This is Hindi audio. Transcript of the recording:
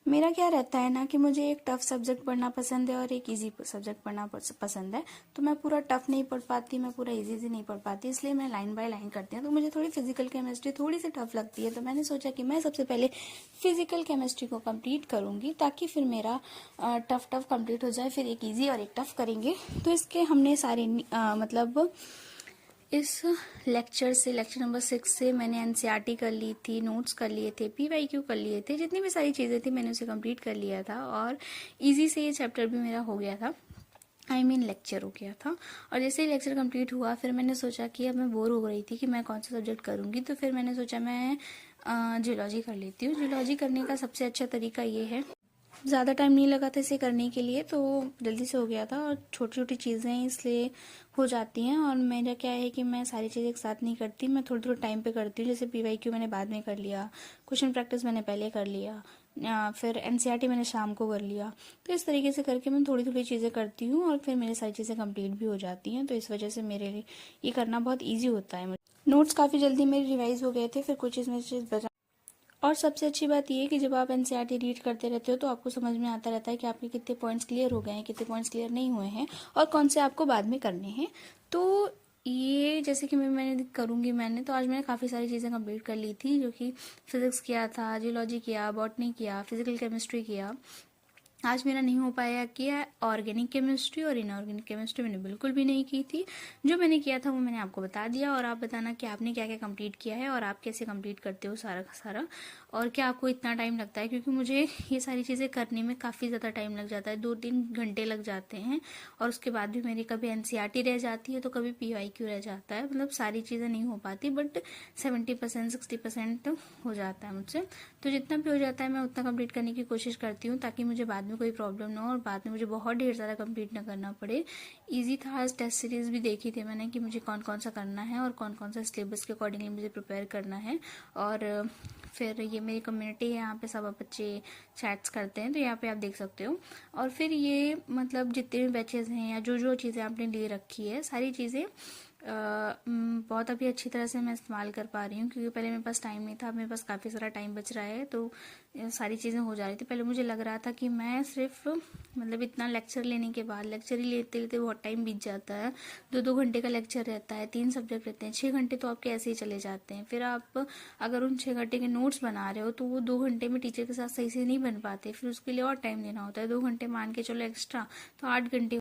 मेरा क्या रहता है ना कि मुझे एक टफ सब्जेक्ट पढ़ना पसंद है और एक इजी सब्जेक्ट पढ़ना पसंद है। तो मैं पूरा टफ नहीं पढ़ पाती, मैं पूरा इजी से नहीं पढ़ पाती, इसलिए मैं लाइन बाय लाइन करती हूँ। तो मुझे थोड़ी फिजिकल केमिस्ट्री थोड़ी सी टफ लगती है, तो मैंने सोचा कि मैं सबसे पहले फिजिकल केमिस्ट्री को कंप्लीट करूंगी ताकि फिर मेरा टफ टफ कंप्लीट हो जाए, फिर एक ईजी और एक टफ करेंगे। तो इसके हमने सारे मतलब इस लेक्चर से, लेक्चर नंबर 6 से मैंने एनसीईआरटी कर ली थी, नोट्स कर लिए थे, पीवाईक्यू कर लिए थे, जितनी भी सारी चीज़ें थी मैंने उसे कंप्लीट कर लिया था और इजी से ये चैप्टर भी मेरा हो गया था। लेक्चर हो गया था। और जैसे ही लेक्चर कंप्लीट हुआ फिर मैंने सोचा कि अब मैं बोर हो रही थी कि मैं कौन सा सब्जेक्ट करूँगी, तो फिर मैंने सोचा मैं जियोलॉजी कर लेती हूँ। जियोलॉजी करने का सबसे अच्छा तरीका ये है, ज़्यादा टाइम नहीं लगा था इसे करने के लिए, तो जल्दी से हो गया था और छोटी छोटी चीज़ें इसलिए हो जाती हैं। और मेरा क्या है कि मैं सारी चीज़ें एक साथ नहीं करती, मैं थोड़ी थोड़ी टाइम पे करती हूँ। जैसे पीवाईक्यू मैंने बाद में कर लिया, क्वेश्चन प्रैक्टिस मैंने पहले कर लिया, फिर एनसीईआरटी मैंने शाम को कर लिया। तो इस तरीके से करके मैं थोड़ी थोड़ी चीज़ें करती हूँ और फिर मेरी सारी चीज़ें कंप्लीट भी हो जाती हैं। तो इस वजह से मेरे लिए ये करना बहुत ईजी होता है। नोट्स काफ़ी जल्दी मेरे रिवाइज हो गए थे, फिर कुछ इसमें चीज़ बचा। और सबसे अच्छी बात यह है कि जब आप एनसीईआरटी रीड करते रहते हो तो आपको समझ में आता रहता है कि आपके कितने पॉइंट्स क्लियर हो गए हैं, कितने पॉइंट्स क्लियर नहीं हुए हैं और कौन से आपको बाद में करने हैं। तो ये जैसे कि मैंने करूँगी, मैंने तो आज मैंने काफ़ी सारी चीज़ें कंप्लीट कर ली थी, जो कि फिजिक्स किया था, जियोलॉजी किया, बॉटनी किया, फिजिकल केमिस्ट्री किया। आज मेरा नहीं हो पाया कि ऑर्गेनिक केमिस्ट्री और इनऑर्गेनिक केमिस्ट्री मैंने बिल्कुल भी नहीं की थी। जो मैंने किया था वो मैंने आपको बता दिया, और आप बताना कि आपने क्या क्या कंप्लीट किया है और आप कैसे कंप्लीट करते हो सारा का सारा, और क्या आपको इतना टाइम लगता है। क्योंकि मुझे ये सारी चीज़ें करने में काफ़ी ज़्यादा टाइम लग जाता है, 2-3 घंटे लग जाते हैं। और उसके बाद भी मेरी कभी एनसीईआरटी रह जाती है तो कभी पीवाईक्यू रह जाता है, मतलब सारी चीज़ें नहीं हो पाती, बट 70% 60% हो जाता है मुझसे। तो जितना भी हो जाता है मैं उतना कंप्लीट करने की कोशिश करती हूँ, ताकि मुझे बाद में कोई प्रॉब्लम ना हो और बाद में मुझे बहुत ढेर सारा कंप्लीट ना करना पड़े। इजी था। आज टेस्ट सीरीज भी देखी थी मैंने कि मुझे कौन कौन सा करना है और कौन कौन सा सिलेबस के अकॉर्डिंगली मुझे प्रिपेयर करना है। और फिर ये मेरी कम्युनिटी है, यहाँ पे सब बच्चे चैट्स करते हैं, तो यहाँ पे आप देख सकते हो। और फिर ये मतलब जितने भी बैचेस हैं या जो जो चीज़ें आपने ले रखी है, सारी चीज़ें बहुत अभी अच्छी तरह से मैं इस्तेमाल कर पा रही हूँ, क्योंकि पहले मेरे पास टाइम नहीं था, मेरे पास काफ़ी सारा टाइम बच रहा है, तो सारी चीज़ें हो जा रही थी। पहले मुझे लग रहा था कि मैं सिर्फ मतलब इतना लेक्चर लेने के बाद, लेक्चर ही लेते लेते बहुत टाइम बीत जाता है, 2-2 घंटे का लेक्चर रहता है, 3 सब्जेक्ट रहते हैं, 6 घंटे तो आपके ऐसे ही चले जाते हैं। फिर आप अगर उन 6 घंटे के नोट्स बना रहे हो तो वो 2 घंटे में टीचर के साथ सही से नहीं बन पाते, फिर उसके लिए और टाइम देना होता है, 2 घंटे मान के चलो एक्स्ट्रा, तो 8 घंटे